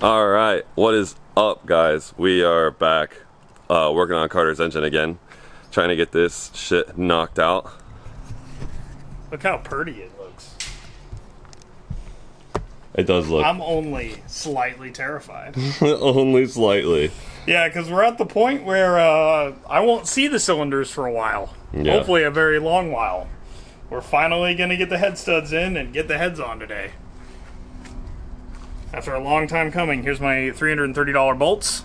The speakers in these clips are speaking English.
Alright, what is up, guys? We are back working on Carter's engine again, trying to get this shit knocked out. Look how pretty it looks. It does look. I'm only slightly terrified. Only slightly. Yeah, because we're at the point where I won't see the cylinders for a while. Yeah. Hopefully a very long while. We're finally going to get the head studs in and get the heads on today. After a long time coming, here's my $330 bolts.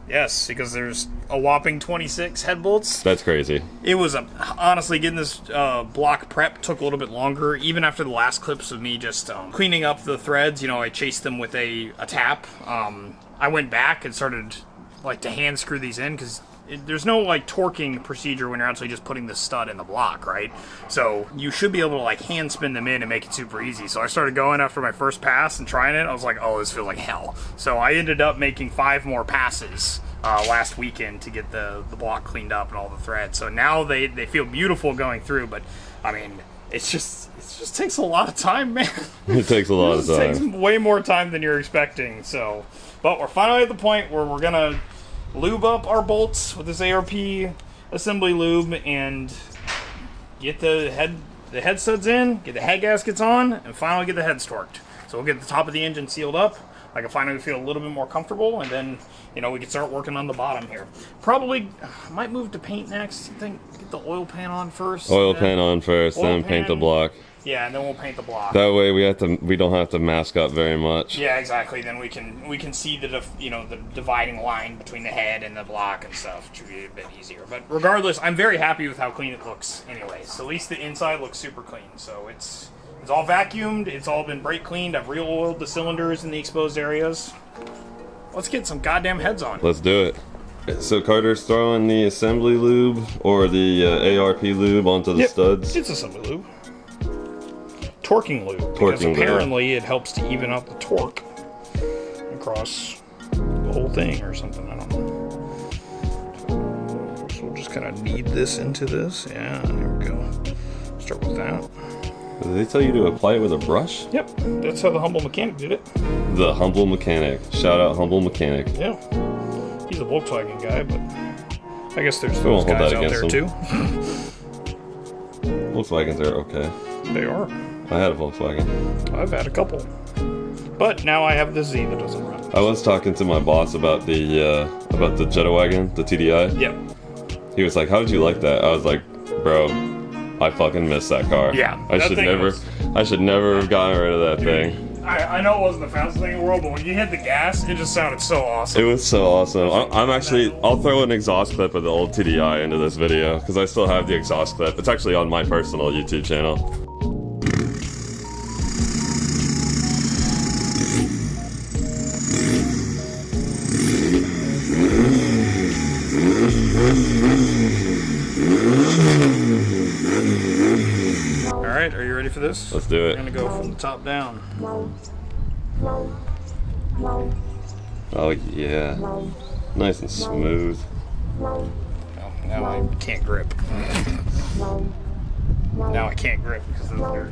Yes, because there's a whopping 26 head bolts. That's crazy. It was, honestly, getting this block prep took a little bit longer. Even after the last clips of me just cleaning up the threads, you know, I chased them with a tap. I went back and started, like, to hand screw these in, because there's no, like, torquing procedure when you're actually just putting the stud in the block, right? So you should be able to, like, hand spin them in and make it super easy. So I started going after my first pass and trying it. I was like, oh, this feels like hell. So I ended up making 5 more passes last weekend to get the block cleaned up and all the threads. So now they feel beautiful going through, but, I mean, it just takes a lot of time, man. It takes a lot of time. It takes way more time than you're expecting. So, but we're finally at the point where we're going to lube up our bolts with this ARP assembly lube and get the head studs in, get the head gaskets on, and finally get the heads torqued. So we'll get the top of the engine sealed up. I can finally feel a little bit more comfortable, and then, you know, we can start working on the bottom here. Probably might move to paint next. I think get the oil pan on first. Oil pan on first, then paint the block. Yeah, and then we'll paint the block. That way we don't have to mask up very much. Yeah, exactly. Then we can see the dividing line between the head and the block and stuff, which would be a bit easier. But regardless, I'm very happy with how clean it looks. Anyways, so at least the inside looks super clean. So it's all vacuumed. It's all been brake cleaned. I've re-oiled the cylinders in the exposed areas. Let's get some goddamn heads on. Let's do it. So Carter's throwing the assembly lube or the ARP lube onto the studs. It's assembly lube. Torquing lube, because apparently it helps to even out the torque across the whole thing or something. I don't know. So we'll just kind of knead this into this. Yeah, there we go. Start with that. Did they tell you to apply it with a brush? Yep, that's how the Humble Mechanic did it. The Humble Mechanic. Shout out Humble Mechanic. Yeah, he's a Volkswagen guy, but I guess there's those guys out there too. Volkswagens are okay. They are. I had a Volkswagen. I've had a couple. But now I have the Z that doesn't run. I was talking to my boss about the Jetta wagon, the TDI. Yep. He was like, "How did you like that?" I was like, "Bro, I fucking miss that car. Yeah. I should never have gotten rid of that thing." I know it wasn't the fastest thing in the world, but when you hit the gas, it just sounded so awesome. It was so awesome. I'll throw an exhaust clip of the old TDI into this video, because I still have the exhaust clip. It's actually on my personal YouTube channel. Alright, are you ready for this? Let's do it. We're gonna go from the top down. Oh yeah. Nice and smooth. Oh, now I can't grip. Now I can't grip because of the dirt.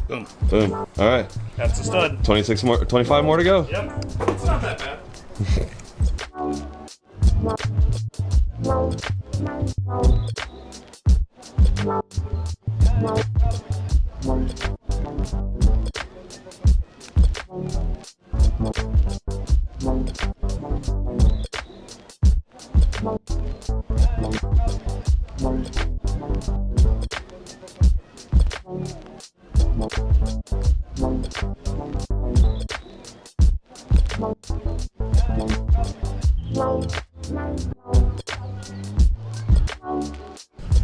Boom. Boom. All right. That's a stud. 25 more to go. Yep. It's not that bad.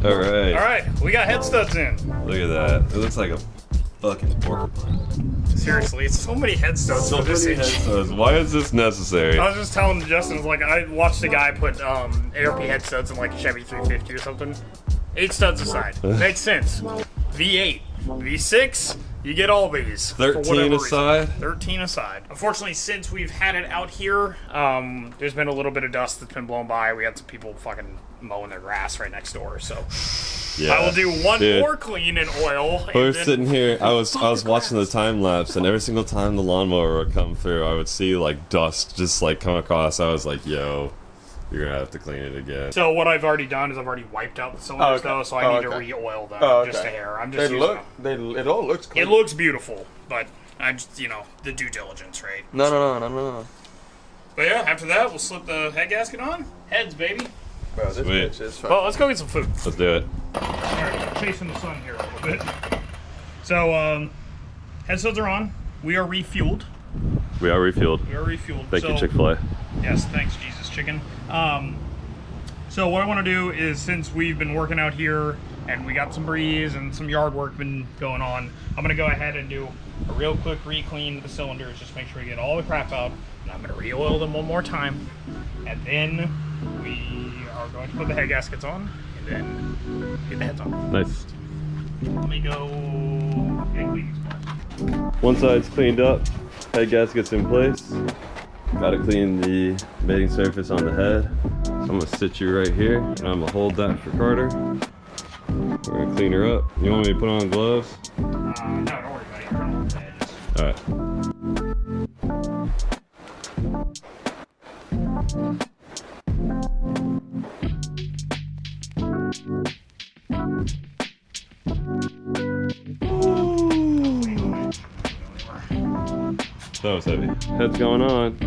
Alright, we got head studs in. Look at that. It looks like a fucking porcupine. Seriously, it's so many head studs for this age. Why is this necessary? I was just telling Justin, I was like, I watched a guy put ARP head studs in like a Chevy 350 or something. 8 studs aside. Makes sense. V8. V6, you get all these. 13 aside. 13 aside. Unfortunately, since we've had it out here, there's been a little bit of dust that's been blown by. We had some people fucking mowing their grass right next door, so Yeah, I will do one more clean in oil. We're sitting here. I was watching the time lapse, and every single time the lawnmower would come through, I would see like dust just like come across. I was like, "Yo, you're gonna have to clean it again." So what I've already done is I've already wiped out the cylinders though, so I need to re-oil them just a hair. I'm just using them. It all looks clean. It looks beautiful, but I just, you know, the due diligence, right? No. But yeah, after that, we'll slip the head gasket on. Heads, baby. Bro, this Sweet. bitch is fucking... Well, let's go get some food. Let's do it. Alright, chasing the sun here a little bit. So, head studs are on. We are refueled. We are refueled. Thank you, Chick-fil-A. Yes, thanks, Jesus Chicken. So what I want to do is, since we've been working out here and we got some breeze and some yard work been going on, I'm going to go ahead and do a real quick re-clean of the cylinders, just make sure we get all the crap out. And I'm going to re-oil them one more time. And then we are going to put the head gaskets on and then get the heads on. Nice. Let me go get a cleaning spot. One side's cleaned up. Head gasket's in place. Gotta clean the mating surface on the head. So I'm gonna sit you right here, and I'm gonna hold that for Carter. We're gonna clean her up. You want me to put on gloves? No, don't worry about it. You're gonna hold the edges. Alright. That was heavy. Head's going on.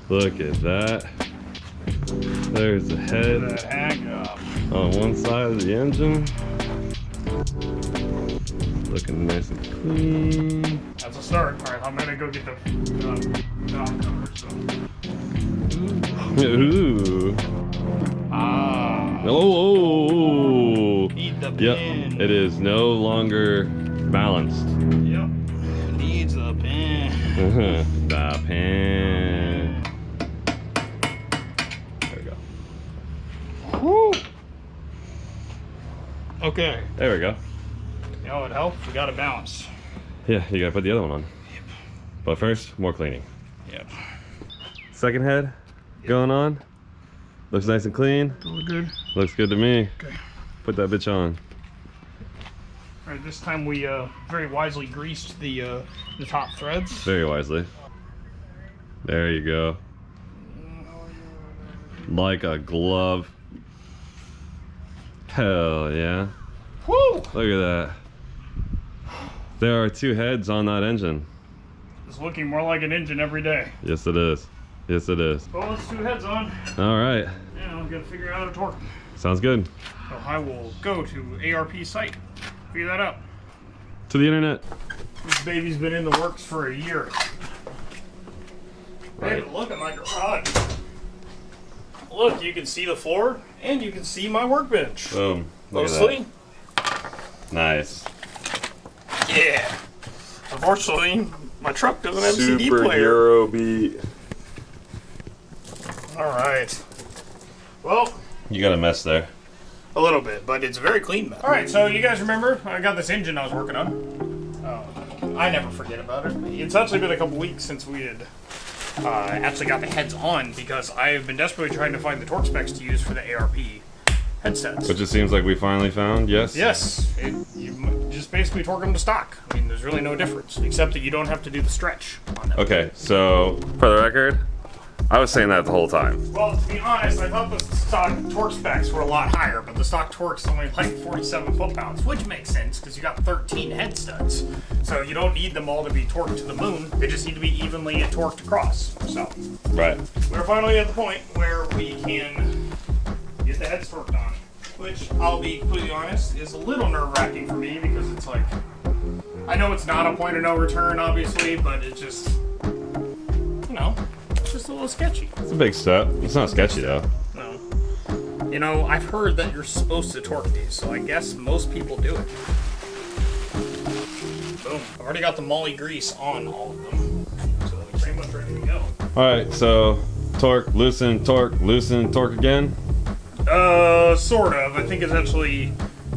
Look at that. There's the head The heck up. on one side of the engine. Looking nice and clean. That's a start. Alright, I'm gonna go get the dog cover, so. Ooh. Ah. Oh. Need the Yep. pin. It is no longer balanced. Yep. Needs the pin. The pin. There we go. Woo. Okay. There we go. You know what helped? We got it balanced. Yeah, you gotta put the other one on. Yep. But first, more cleaning. Yep. Second head going on. Looks nice and clean. Look good. Looks good to me. Okay. Put that bitch on. Alright, this time we very wisely greased the top threads. Very wisely. There you go. Like a glove. Hell yeah. Woo! Look at that. There are two heads on that engine. It's looking more like an engine every day. Yes, it is. Yes, it is. Well, let's two heads on. All right. Yeah, I'm gonna figure out how to torque. Sounds good. So I will go to ARP site, figure that out. To the internet. This baby's been in the works for a year. Hey, but look at my garage. Look, you can see the floor, and you can see my workbench. Boom. Look at Mostly. that. Nice. Yeah. Unfortunately, my truck doesn't have a CD player. Superhero beat. Alright. Well, You got a mess there. a little bit, but it's very clean now. Alright, so you guys remember I got this engine I was working on. I never forget about it. It's actually been a couple weeks since we had actually got the heads on, because I've been desperately trying to find the torque specs to use for the ARP headsets. Which it seems like we finally found, yes? Yes, you just basically torque them to stock. I mean, there's really no difference, except that you don't have to do the stretch on them. Okay, so for the record, I was saying that the whole time. Well, to be honest, I thought the stock torque specs were a lot higher, but the stock torque's only like 47 foot-pounds, which makes sense because you got 13 head studs. So you don't need them all to be torqued to the moon. They just need to be evenly torqued across. So Right. we're finally at the point where we can get the heads torqued on, which, I'll be completely honest, is a little nerve-wracking for me, because it's like, I know it's not a point of no return, obviously, but it's just, you know, it's just a little sketchy. It's a big step. It's not sketchy though. No. You know, I've heard that you're supposed to torque these, so I guess most people do it. Boom. I've already got the moly grease on all of them, so they're pretty much ready to go. All right, so torque, loosen, torque again. Sort of. I think it's actually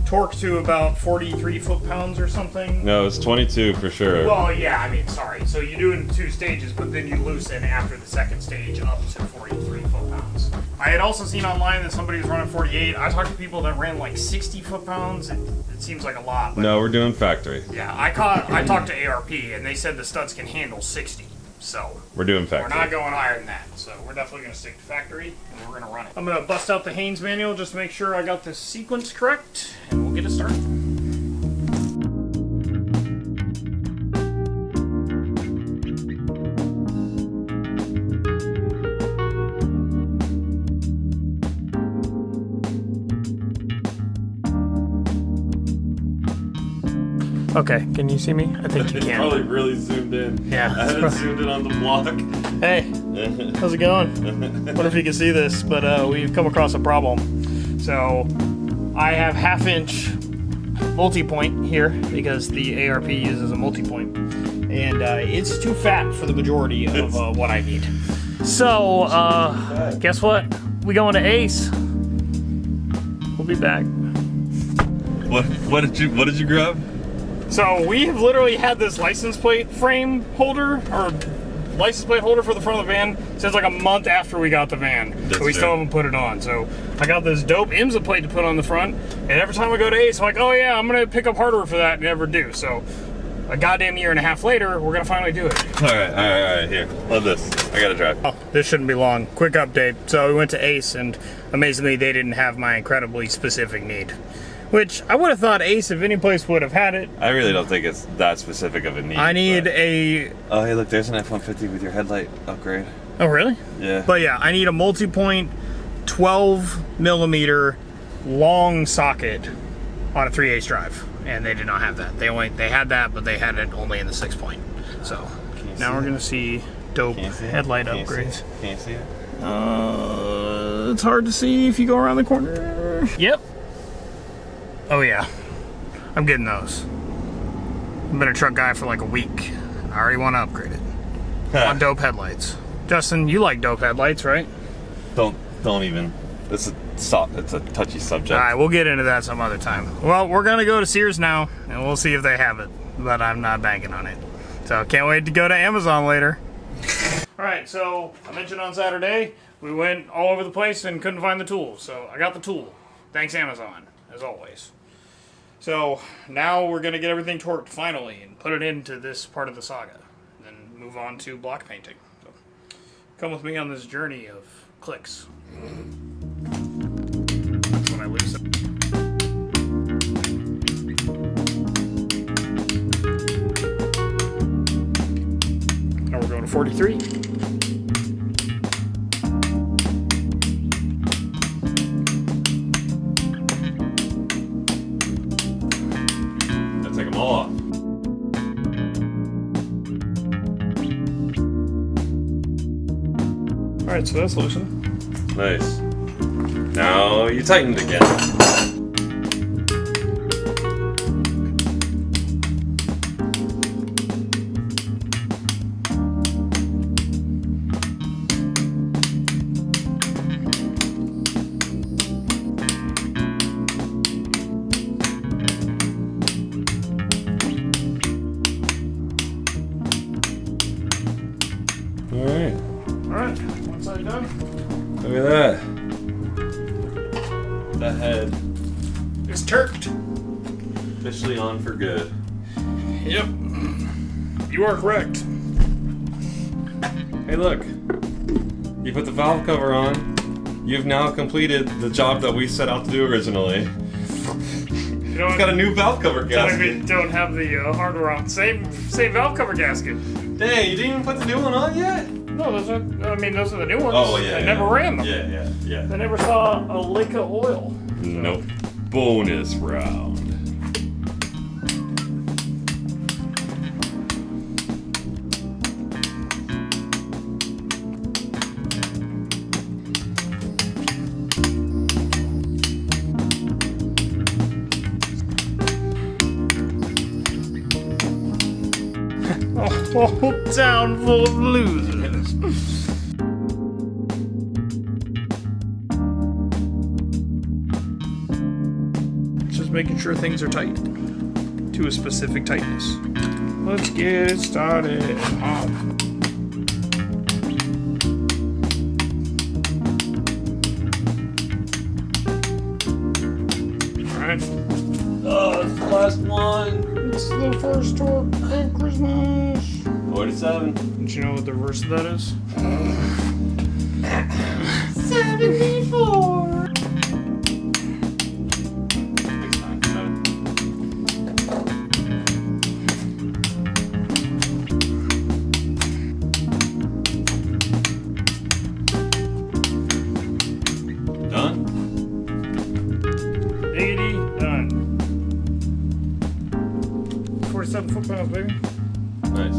torqued to about 43 foot-pounds or something. No, it's 22 for sure. Well, yeah, I mean, sorry. So you do it in 2 stages, but then you loosen after the second stage up to 43 foot-pounds. I had also seen online that somebody was running 48. I talked to people that ran like 60 foot-pounds. It seems like a lot. But No, we're doing factory. yeah, I talked to ARP, and they said the studs can handle 60. So We're doing factory. we're not going higher than that. So we're definitely going to stick to factory, and we're going to run it. I'm going to bust out the Haynes manual just to make sure I got the sequence correct, and we'll get it started. Okay, can you see me? I think you It's can. probably really zoomed in. Yeah. I haven't zoomed in on the block. Hey, how's it going? Wonder if you can see this, but we've come across a problem. So I have 1/2 inch multi-point here because the ARP uses a multi-point, and it's too fat for the majority of what I need. So guess what? We going to Ace. We'll be back. What did you grab? So we have literally had this license plate frame holder, or license plate holder for the front of the van since like a month after we got the van. That's So we still fair. haven't put it on. So I got this dope IMSA plate to put on the front, and every time I go to Ace, I'm like, oh yeah, I'm gonna pick up hardware for that, and never do. So a goddamn 1.5 years later, we're gonna finally do it. All right. Here, love this. I gotta drive. Oh, this shouldn't be long. Quick update. So we went to Ace, and amazingly, they didn't have my incredibly specific need. Which I would have thought Ace, if any place would have had it. I really don't think it's that specific of a need. I need but- a. Oh, hey, look, there's an F-150 with your headlight upgrade. Oh, really? Yeah. But yeah, I need a multi-point 12mm long socket on a 3/8 drive, and they did not have that. They had that, but they had it only in the 6-point. So now we're gonna see dope headlight upgrades. Can you see it? It's hard to see if you go around the corner. Yep. Oh yeah, I'm getting those. I've been a truck guy for like a week. I already want to upgrade it. I want dope headlights. Justin, you like dope headlights, right? Don't even. It's a touchy subject. All right, we'll get into that some other time. Well, we're gonna go to Sears now, and we'll see if they have it. But I'm not banking on it. So can't wait to go to Amazon later. All right, so I mentioned on Saturday we went all over the place and couldn't find the tool. So I got the tool. Thanks Amazon, as always. So now we're gonna get everything torqued finally and put it into this part of the saga. Then move on to block painting. So come with me on this journey of clicks. That's when I loosen. Now we're going to 43. Let's take them all off. All right, so that's loosened. Nice. Now you tightened again. All right. All right, one side done. Look at that. The head It's turked. officially on for good. Yep. You are correct. Hey, look. You put the valve cover on. You've now completed the job that we set out to do originally. You know, It's got a new valve cover technically gasket. don't have the hardware on. Same valve cover gasket. Dang, you didn't even put the new one on yet? No, those are the new ones. Oh, yeah. I never ran them. Yeah. I never saw a lick of oil. Nope. Bonus round. Whole town full of losers. Just making sure things are tight to a specific tightness. Let's get it started. Alright. Oh, it's the last one. It's the first torque of Christmas. 47. Did you know what the reverse of that is? 74. Done? Diggity, done. 47 foot-pounds, baby. Nice.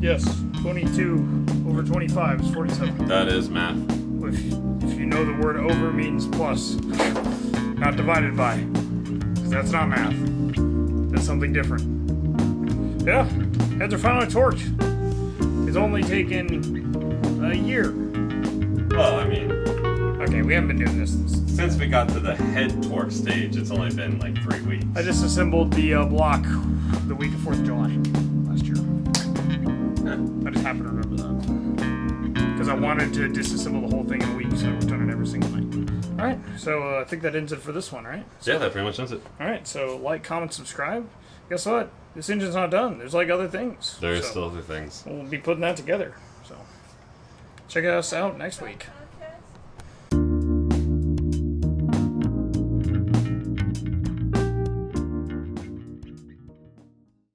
Yes, 22 over 25 is 47. That is math. If you know the word over means plus, not divided by, because that's not math. That's something different. Yeah, heads are finally torqued. It's only taken a year. Well, I mean, Okay, we haven't been doing this. since we got to the head torque stage, it's only been like 3 weeks. I just assembled the block the week of 4th of July last year. I just happen to remember that. Because I wanted to disassemble the whole thing in a week, so I worked on it every single night. Alright, so I think that ends it for this one, right? Yeah, that pretty much ends it. Alright, so like, comment, subscribe. Guess what? This engine's not done. There's like other things. There's So still other things. we'll be putting that together. So check us out next week.